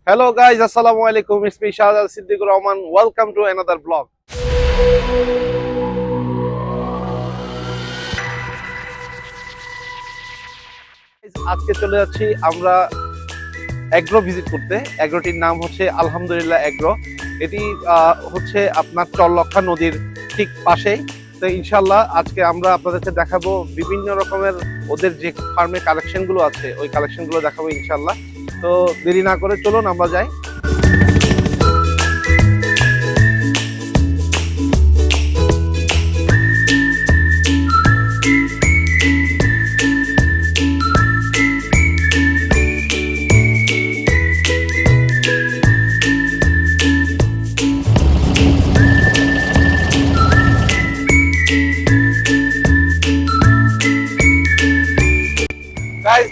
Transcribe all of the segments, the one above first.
Hello guys, assalamu alaikum. It's me Shahzad Siddiqur Rahman. Welcome to another vlog. আজকে চলে যাচ্ছি আমরা agro visit করতে। এগ্রোটির নাম হচ্ছে আলহামদুলিল্লাহ এগ্রো। এটি হচ্ছে আপনার চরলক্ষা নদীর ঠিক পাশেই। তো ইনশাল্লাহ আজকে আমরা আপনাদেরকে দেখাবো বিভিন্ন রকমের ওদের যে ফার্মে কালেকশনগুলো আছে ওই কালেকশনগুলো দেখাবো ইনশাল্লাহ। তো দেরি না করে চলুন আমরা যাই।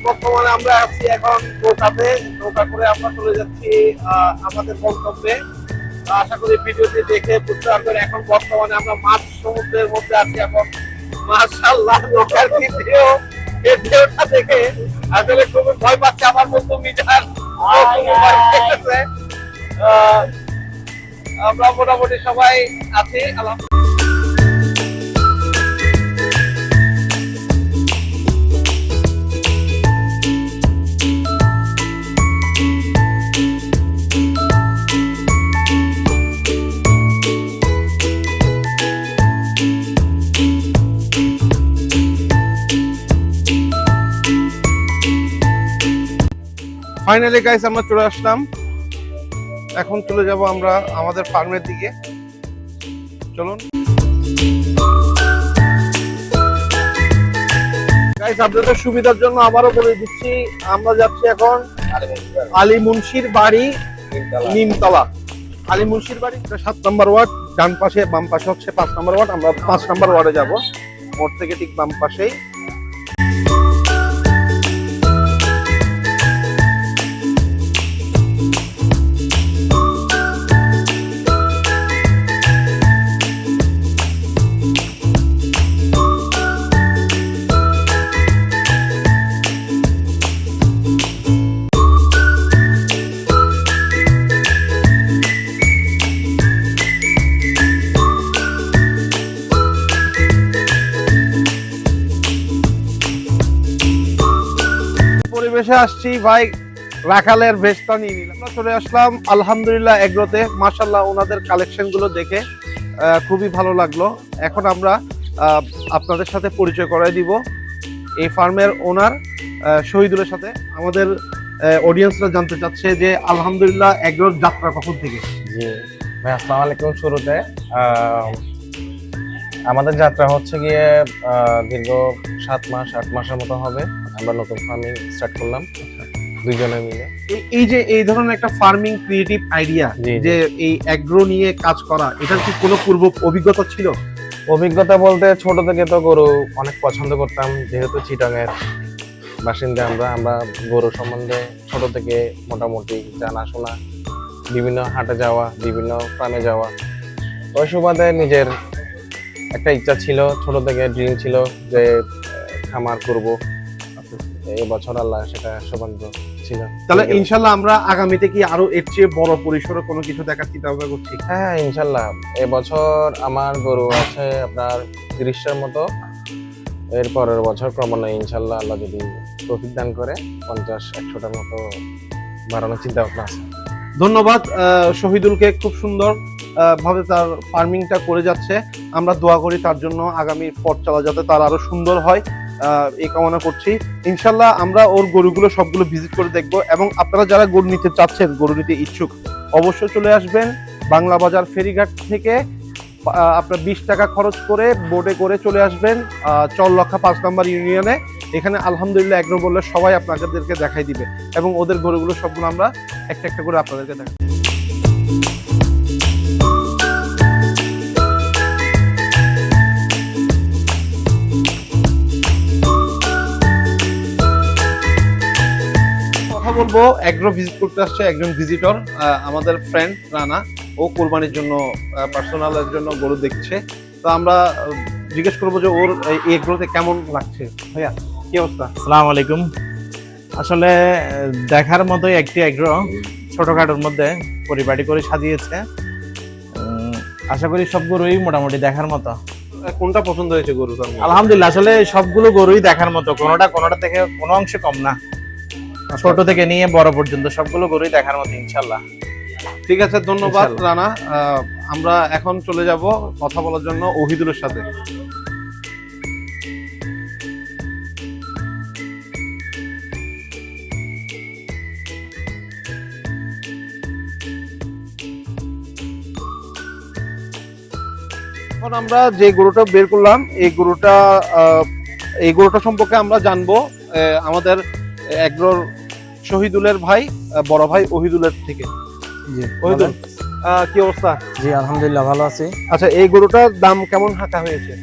বর্তমানে আমরা আছি এখন নৌকাতে, নৌকা করে আমরা চলে যাচ্ছি আমাদের গন্তব্যে। আশা করি ভিডিওটি দেখে বুঝতে পারবেন এখন বর্তমানে আমরা মাছ সমুদ্রের মধ্যে আছি। এখন মাশাআল্লাহ নৌকার ঢেউটা দেখে আসলে খুবই ভয় পাচ্ছে আমার মতো মিটার। আমরা মোটামুটি সবাই আছি আলহামদুলিল্লাহ। ফাইনালি গাইস আমরা চলে আসলাম। এখন চলে যাব আমরা আমাদের ফার্মের দিকে। চলুন গাইস, আপনাদের সুবিধার জন্য আবারও বলে দিচ্ছি আমরা যাচ্ছি এখন আলী মুন্সির বাড়ি নিমতলা। আলী মুন্সির বাড়ি 7 নম্বর ওয়ার্ড, ডান পাশে বাম পাশে হচ্ছে 5 নম্বর ওয়ার্ড। আমরা 5 নম্বর ওয়ার্ডে যাব, মোড় থেকে ঠিক বাম পাশেই। পরিবেশে আসছি ভাই, রাখালের ভেস্টটা নিয়ে নিলাম। আমরা চলে আসলাম আলহামদুলিল্লাহ এগ্রোতে। মাশাআল্লাহ ওনাদের কালেকশন গুলো দেখে খুবই ভালো লাগলো। এখন আমরা আপনাদের সাথে পরিচয় করাই দিব এই ফার্মের ওনার শহীদুলের সাথে। আমাদের অডিয়েন্সরা জানতে চাচ্ছে যে আলহামদুলিল্লাহ এগ্রোর যাত্রা কখন থেকে? জি ভাই, আসসালামু আলাইকুম। শুরুতে আমাদের যাত্রা হচ্ছে গিয়ে দীর্ঘ 8 মাসের মতো হবে। আমরা নতুন ফার্মিং স্টার্ট করলাম দুইজনে মিলে। এই ধরনের একটা ফার্মিং ক্রিয়েটিভ আইডিয়া যে এই এগ্রো নিয়ে কাজ করা, এটার কি কোনো পূর্ব অভিজ্ঞতা ছিল? অভিজ্ঞতা বলতে ছোট থেকে তো গরু অনেক পছন্দ করতাম, যেহেতু চিটাঙের বাসিন্দা। আমরা গরু সম্বন্ধে ছোট থেকে মোটামুটি জানাশোনা, বিভিন্ন হাটে যাওয়া, বিভিন্ন ফার্মে যাওয়া। ওই সুবাদে নিজের একটা ইচ্ছা ছিল, ছোট থেকে ড্রিম ছিল যে খামার করব। এই বছর আল্লাহ সেটা সৌভাগ্য ছিল। তাহলে ইনশাল্লাহ আমরা আগামীতে কি আরো এর চেয়ে বড় পরিসরে কোনো কিছু দেখার চিন্তা ভাবনা করছি? হ্যাঁ ইনশাল্লাহ। এবছর আমার গরু আছে আপনার 30টার মতো। এর পরের বছর ক্রমান্বয়ে ইনশাল্লাহ আল্লাহ যদি প্রফিট দান করে 50-100টার মতো বাড়ানোর চিন্তা ভাবনা আছে। ধন্যবাদ শহীদুলকে, খুব সুন্দর ভাবে তার ফার্মিংটা করে যাচ্ছে। আমরা দোয়া করি তার জন্য আগামী পথ চলা যাতে তার আরো সুন্দর হয়, এই কামনা করছি। ইনশাল্লাহ আমরা ওর গরুগুলো সবগুলো ভিজিট করে দেখব। এবং আপনারা যারা গরু নিতে চাচ্ছেন, গরু নিতে ইচ্ছুক, অবশ্যই চলে আসবেন বাংলা বাজার ফেরিঘাট থেকে। আপনার 20 টাকা খরচ করে বোটে করে চলে আসবেন চরলক্ষা 5 নম্বর ইউনিয়নে। এখানে আলহামদুলিল্লাহ এগ্রো বললে সবাই আপনাদেরকে দেখাই দিবে এবং ওদের গরুগুলো সবগুলো আমরা একটা একটা করে আপনাদেরকে দেখাই। বলবো এগ্রো ভিজিট করতে আসছে একজন ভিজিটর, আমাদের ফ্রেন্ড রানা। ও কোরবানির জন্য পার্সোনালের জন্য গরু দেখছে। তো আমরা জিজ্ঞেস করবো যে ওর এই এগ্রোতে কেমন লাগছে। ভাইয়া কি অবস্থা? আসসালামু আলাইকুম। আসলে দেখার মতোই একটি এগ্রো, ছোটখাটোর মধ্যে পরিপাটি করে সাজিয়েছে। আশা করি সব গরুই মোটামুটি দেখার মতো। কোনটা পছন্দ হয়েছে গরু তার মধ্যে? আলহামদুলিল্লাহ, আসলে সবগুলো গরুই দেখার মতো, কোনোটা থেকে কোনো অংশে কম না। ছোট থেকে নিয়ে বড় পর্যন্ত সবগুলো গরুই দেখার মতো ইনশাল্লাহ। ঠিক আছে, ধন্যবাদ ইনশাআল্লাহ। রানা। আমরা এখন চলে যাব কথা বলার জন্য ওহিদুলের সাথে। এখন আমরা যে গরুটা বের করলাম এই গরুটা সম্পর্কে আমরা জানবো আমাদের এগ্রোর শহীদুলের ভাই, বড় ভাই ওহিদুলের থেকে। জি ওহিদুল, কি অবস্থা? জি আলহামদুলিল্লাহ ভালো আছি। আচ্ছা, এই গরুটার দাম কেমন হাঁকা হয়েছে?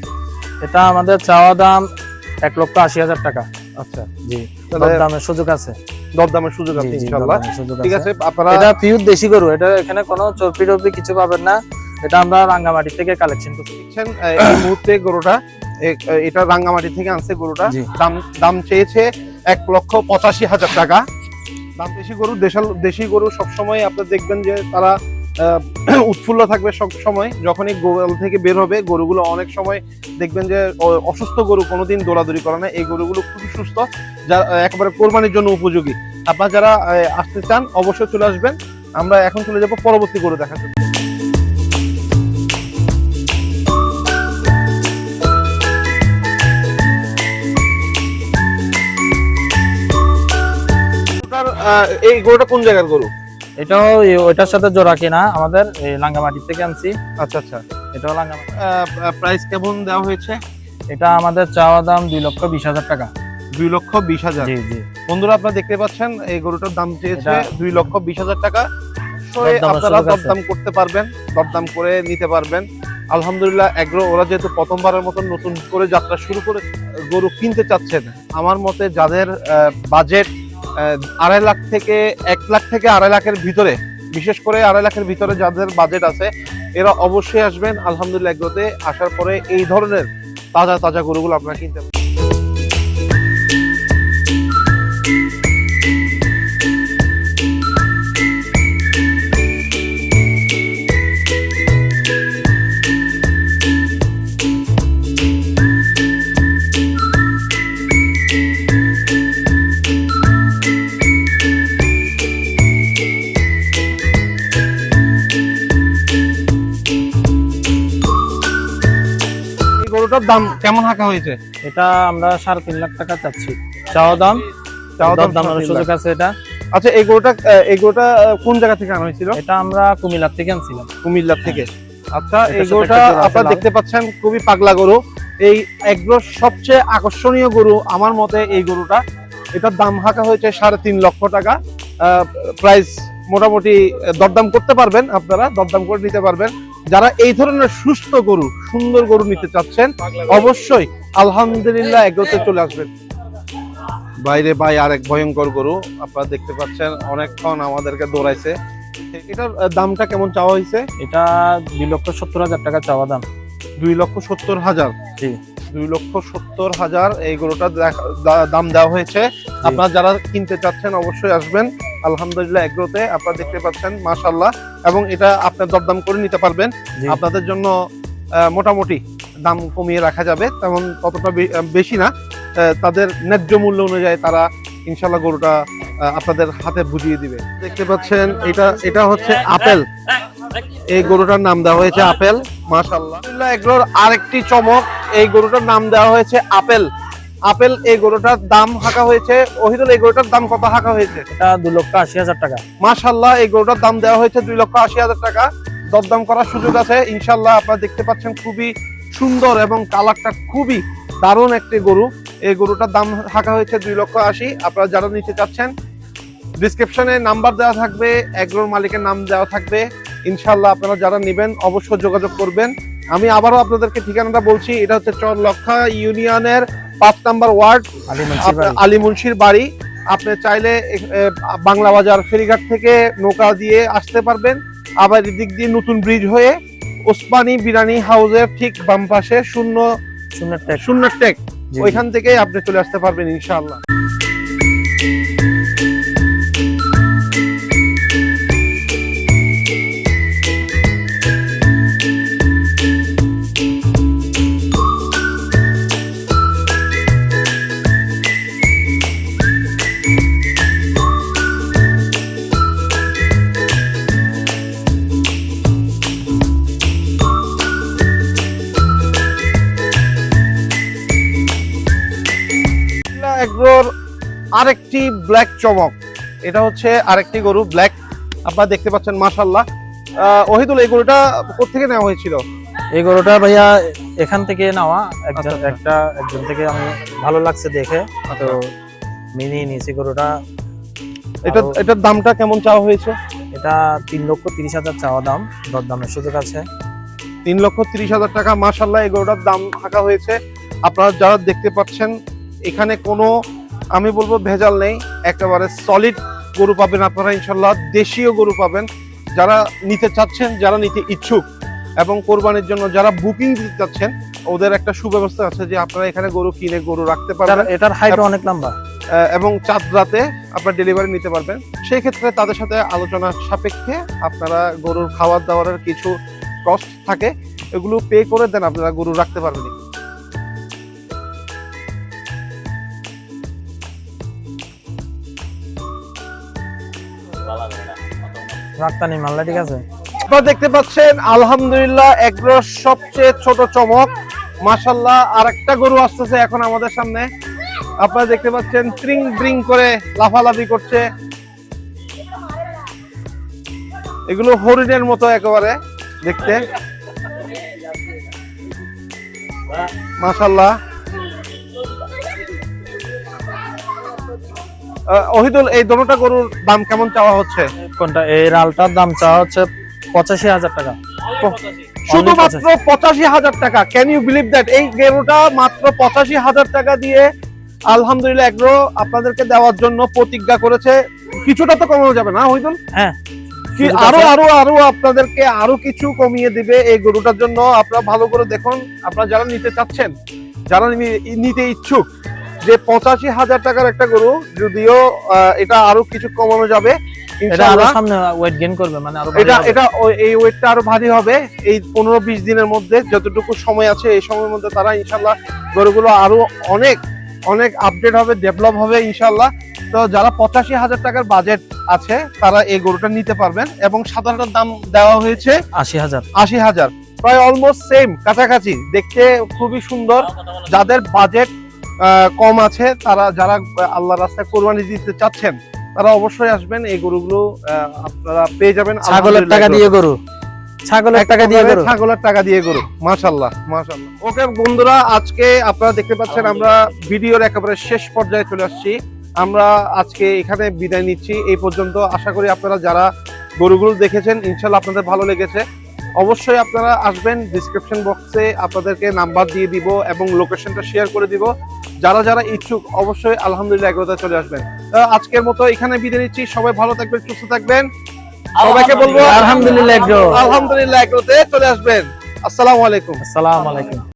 এটা আমাদের চাওয়া দাম 1,80,000 টাকা। আচ্ছা, জি, তাহলে দামের সুযোগ আছে। দরদামের সুযোগ আছে জি, জি, ইনশাআল্লাহ। দরদামের সুযোগ ঠিক আছে, আপনারা এটা পিওর দেশি গরু, এটা এখানে কোনো চর্বি টর্বি কিছু পাবেন না। এটা আমরা রাঙ্গামাটি থেকে কালেকশন করছি। দেখছেন এই মুহূর্তে গরুটা এটা রাঙ্গামাটি থেকে আনছে গরুটা। জি। দাম চেয়েছে 1,85,000 টাকা। দাম দেশি গরু সবসময় আপনারা দেখবেন যে তারা উৎফুল্ল থাকবে সব সময়। যখনই গোয়াল থেকে বের হবে গরুগুলো অনেক সময় দেখবেন যে অসুস্থ গরু কোনোদিন দৌড়াদৌড়ি করে না। এই গরুগুলো খুবই সুস্থ, যা একেবারে কোরবানির জন্য উপযোগী। আপনারা যারা আসতে চান অবশ্যই চলে আসবেন। আমরা এখন চলে যাব পরবর্তী গরু দেখার জন্য। এই গরুটা কোন জায়গার গরু? এটাও ওইটার সাথে জোড়া কিনা, আমাদের এই রাঙ্গামাটি থেকে আনছি। আচ্ছা আচ্ছা, এটাও রাঙ্গামাটি। প্রাইস কেমন দেওয়া হয়েছে? এটা আমাদের চাওয়া দাম 2,20,000 টাকা। 2,20,000। জি জি। বন্ধুরা, আপনারা দেখতে পাচ্ছেন এই গরুটার দাম চেয়েছে এটা 2,20,000 টাকা। দরদামের আপনারা সুযোগ আছে। দরদাম করতে পারবেন, দরদাম করে নিতে পারবেন। আলহামদুলিল্লাহ, এগ্রো ওরা যেহেতু প্রথমবারের মতো নতুন করে যাত্রা শুরু করে গরু কিনতে চাচ্ছেন, আমার মতে যাদের বাজেট 2.5 লাখ থেকে 1 লাখ থেকে 2.5 লাখের ভিতরে, বিশেষ করে 2.5 লাখের ভিতরে যাদের বাজেট আছে, এরা অবশ্যই আসবেন আলহামদুলিল্লাহ এগ্রোতে। আসার পরে এই ধরনের তাজা তাজা গরুগুলো আপনারা কিনতে পারবেন। এই গরুটার দাম কেমন হাঁকা হয়েছে? এটা আমরা 3.5 লাখ টাকা চাচ্ছি চাওয়া দাম। দরদামের সুযোগ আছে এটা। আচ্ছা, এই গরুটা কোন জায়গা থেকে আনা হয়েছিল? এটা আমরা কুমিল্লা থেকে আনছিলাম। কুমিল্লা থেকে। আচ্ছা, এটার এই সাথে গরুটা একটা জোড়া আছে আপনারা লাল। দেখতে পাচ্ছেন খুবই পাগলা গরু। এই এগ্রোর সবচেয়ে আকর্ষণীয় গরু আমার মতে এই গরুটা। এটার দাম হাঁকা হয়েছে 3.5 লক্ষ টাকা। প্রাইস মোটামুটি দরদাম করতে পারবেন, আপনারা দরদাম করে নিতে পারবেন। যারা এই ধরনের সুস্থ গরু, সুন্দর গরু নিতে চাচ্ছেন অবশ্যই আলহামদুলিল্লাহ এগ্রোতে চলে আসবেন। বাইরে ভাই আরেক ভয়ঙ্কর গরু আপনারা দেখতে পাচ্ছেন, অনেকক্ষণ আমাদেরকে দৌড়াইছে। এটার দামটা কেমন চাওয়া হয়েছে? এটা 2,70,000 টাকা চাওয়া দাম। 2,70,000। জি। 2,70,000 এই গরুটা দাম দেওয়া হয়েছে। আপনারা যারা কিনতে চাচ্ছেন অবশ্যই আসবেন আলহামদুলিল্লাহ এগ্রোতে। আপনারা দেখতে পাচ্ছেন মাশাআল্লাহ, এবং এটা আপনার দরদাম করে নিতে পারবেন। জি। আপনাদের জন্য মোটামুটি দাম কমিয়ে রাখা যাবে, তেমন ততটা বেশি না। তাদের ন্যায্য মূল্য অনুযায়ী তারা ইনশাআল্লাহ গরুটা আপনাদের হাতে বুঝিয়ে দিবে। দেখতে পাচ্ছেন এটা হচ্ছে আপেল। এই গরুটার নাম দেওয়া হয়েছে আপেল। মাশাআল্লাহ, এগুলোর আরেকটি চমক, এই গরুটার নাম দেওয়া হয়েছে আপেল। আপেল এই গরুটার দাম হাঁকা হয়েছে। ওহিদুল, এই গরুটার দাম কত হাঁকা হয়েছে? এটা 2,80,000 টাকা। মাশাআল্লাহ, এই গরুটার দাম দেওয়া হয়েছে 2,80,000 টাকা। দরদাম করার সুযোগ আছে ইনশাআল্লাহ। আপনারা দেখতে পাচ্ছেন খুবই সুন্দর এবং কালারটা খুবই দারুণ একটি গরু। এই গরুটার দাম হাঁকা হয়েছে 2,80,000। আপনারা যারা নিতে চাচ্ছেন ডিসক্রিপশনে নাম্বার দেওয়া থাকবে, এগ্রোর মালিকের নাম দেওয়া থাকবে। ইনশাআল্লাহ আপনারা যারা নেবেন অবশ্যই যোগাযোগ করবেন। আমি আবারও আপনাদেরকে ঠিকানাটা বলছি, এটা হচ্ছে চরলক্ষা ইউনিয়নের 5 নম্বর ওয়ার্ড, আলী মুন্সির বাড়ি। আপনি চাইলে বাংলা বাজার ফেরিঘাট থেকে নৌকা দিয়ে আসতে পারবেন। আবার এদিক দিয়ে নতুন ব্রিজ হয়ে ওসমানী বিরানি হাউসের ঠিক বাম পাশে শূন্য টেক, ওইখান থেকে আপনি চলে আসতে পারবেন ইনশাআল্লাহ। আরেকটি ব্ল্যাক চমক, এটা হচ্ছে আরেকটি গরু ব্ল্যাক, আপনারা দেখতে পাচ্ছেন মাশাআল্লাহ। ওহিদুল, এই গরুটা কোত্থেকে নেওয়া হয়েছিল? এই গরুটা ভাইয়া এখান থেকে নেওয়া, একজন থেকে আমি ভালো লাগছে দেখে তো নিয়ে নিয়েছি গরুটা। এটার দামটা কেমন চাওয়া হয়েছে? এটা 3,30,000 চাওয়া দাম, দরদামের সুযোগ আছে। 3,30,000 টাকা মাশাআল্লাহ এই গরুটার দাম হাঁকা হয়েছে। আপনারা যারা দেখতে পাচ্ছেন এখানে কোনো আমি বলবো ভেজাল নেই, একেবারে সলিড গরু পাবেন আপনারা ইনশাল্লাহ, দেশীয় গরু পাবেন। যারা নিতে চাচ্ছেন, যারা নিতে ইচ্ছুক এবং কোরবানির জন্য যারা বুকিং দিতে চাচ্ছেন, ওদের একটা সুব্যবস্থা আছে যে আপনারা এখানে গরু কিনে গরু রাখতে পারবেন, এটার হাইট অনেক লম্বা এবং চাঁদ রাতে আপনার ডেলিভারি নিতে পারবেন। সেই ক্ষেত্রে তাদের সাথে আলোচনা সাপেক্ষে আপনারা গরুর খাবার দাবারের কিছু কস্ট থাকে, এগুলো পে করে দেন, আপনারা গরু রাখতে পারবেন। রাক্তানি মাল্লা, ঠিক আছে। আপনারা দেখতে পাচ্ছেন আলহামদুলিল্লাহ এগ্রোর সবচেয়ে ছোট চমক মাশাআল্লাহ, আরেকটা গরু আসতেছে এখন আমাদের সামনে। আপনারা দেখতে পাচ্ছেন ট্রিং ড্রিং করে লাফালাফি করছে, এগুলো হরিণের মতো একেবারে দেখতে মাশাআল্লাহ। ওহিদুল, এই দুটোটা গরুর দাম কেমন চাওয়া হচ্ছে? কোনটা? এই লালটার দাম চাওয়া হচ্ছে 85,000 টাকা, শুধুমাত্র 85,000 টাকা। Can you believe that? এই গরুটা মাত্র 85,000 টাকা দিয়ে আলহামদুলিল্লাহ এগ্রো আপনাদেরকে দেওয়ার জন্য প্রতিজ্ঞা করেছে। কিছুটা তো কমানো যাবে না ওহিদুল? হ্যাঁ, কি আরো আরো আরো আপনাদেরকে আরো কিছু কমিয়ে দিবে এই গরুটার জন্য। আপনারা ভালো করে দেখুন, আপনারা যারা নিতে চাচ্ছেন, যারা নিতে ইচ্ছুক, যে 85,000 টাকার একটা গরু, যদিও এটা আরো কিছু কমানো যাবে এটা আরো সামনে ওয়েট গেইন করবে, মানে আরো এই ওয়েটটা আরো ভারী হবে এই 15-20 দিনের মধ্যে, যতটুকু সময় আছে এই সময়ের মধ্যে তারা ইনশাল্লাহ গরুগুলো আরো অনেক অনেক আপডেট হবে, ডেভেলপ হবে ইনশাল্লাহ। তো যারা 85,000 টাকার বাজেট আছে তারা এই গরুটা নিতে পারবেন, এবং সাধারণ দাম দেওয়া হয়েছে 80,000, প্রায় অলমোস্ট সেম, কাছাকাছি দেখতে, খুবই সুন্দর। যাদের বাজেট কম আছে, তারা যারা আল্লাহর রাস্তায় কোরবানি দিতে চাচ্ছেন, তারা অবশ্যই আসবেন, এই গরুগুলো আপনারা পেয়ে যাবেন। ছাগলের টাকা দিয়ে গরু, ছাগলের টাকা দিয়ে গরু মাশাআল্লাহ মাশাআল্লাহ। ওকে বন্ধুরা, আজকে আপনারা দেখতে পাচ্ছেন আমরা ভিডিওর একেবারে শেষ পর্যায়ে চলে আসছি। আমরা আজকে এখানে বিদায় নিচ্ছি এই পর্যন্ত। আশা করি আপনারা যারা গরুগুলো দেখেছেন ইনশাআল্লাহ আপনাদের ভালো লেগেছে। অবশ্যই আপনারা আসবেন, ডিসক্রিপশন বক্সে আপনাদেরকে নাম্বার দিয়ে দিব এবং লোকেশনটা শেয়ার করে দিব। যারা যারা ইচ্ছুক অবশ্যই আলহামদুলিল্লাহ এগ্রোতে চলে আসবেন। আজকের মতো এখানে বিদায় নিচ্ছি। সবাই ভালো থাকবেন, সুস্থ থাকবেন। সবাইকে বলবো আলহামদুলিল্লাহ এগ্রো, আলহামদুলিল্লাহ এগ্রোতে চলে আসবেন। আসসালামু আলাইকুম। আসসালামু আলাইকুম।